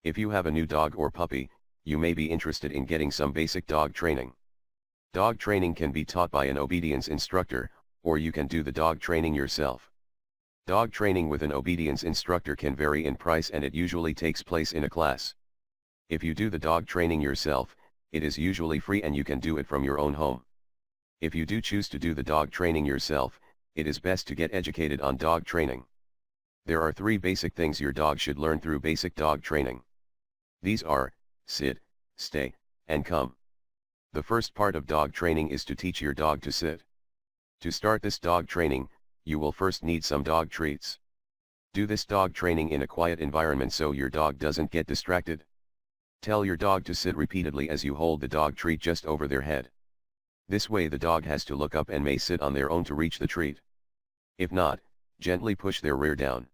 If you have a new dog or puppy, you may be interested in getting some basic dog training. Dog training can be taught by an obedience instructor, or you can do the dog training yourself. Dog training with an obedience instructor can vary in price, and it usually takes place in a class. If you do the dog training yourself, it is usually free and you can do it from your own home. If you do choose to do the dog training yourself, it is best to get educated on dog training. There are 3 basic things your dog should learn through basic dog training. These are, sit, stay, and come. The first part of dog training is to teach your dog to sit. To start this dog training, you will first need some dog treats. Do this dog training in a quiet environment so your dog doesn't get distracted. Tell your dog to sit repeatedly as you hold the dog treat just over their head. This way the dog has to look up and may sit on their own to reach the treat. If not, gently push their rear down.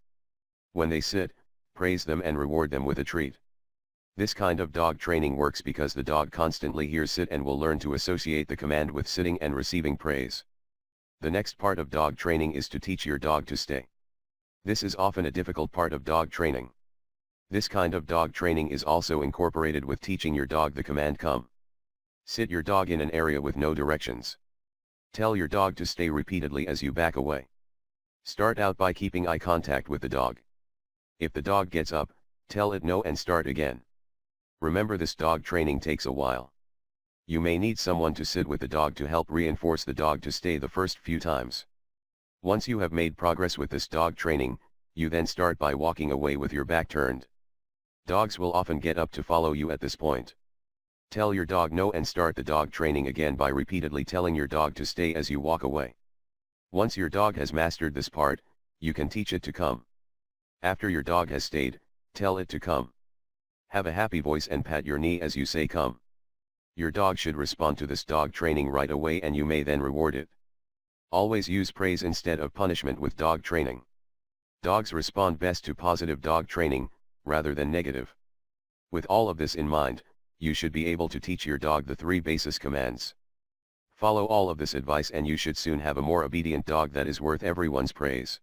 When they sit, praise them and reward them with a treat. This kind of dog training works because the dog constantly hears sit and will learn to associate the command with sitting and receiving praise. The next part of dog training is to teach your dog to stay. This is often a difficult part of dog training. This kind of dog training is also incorporated with teaching your dog the command come. Sit your dog in an area with no directions. Tell your dog to stay repeatedly as you back away. Start out by keeping eye contact with the dog. If the dog gets up, tell it no and start again. Remember, this dog training takes a while. You may need someone to sit with the dog to help reinforce the dog to stay the first few times. Once you have made progress with this dog training, you then start by walking away with your back turned. Dogs will often get up to follow you at this point. Tell your dog no and start the dog training again by repeatedly telling your dog to stay as you walk away. Once your dog has mastered this part, you can teach it to come. After your dog has stayed, tell it to come. Have a happy voice and pat your knee as you say come. Your dog should respond to this dog training right away and you may then reward it. Always use praise instead of punishment with dog training. Dogs respond best to positive dog training, rather than negative. With all of this in mind, you should be able to teach your dog the 3 basic commands. Follow all of this advice and you should soon have a more obedient dog that is worth everyone's praise.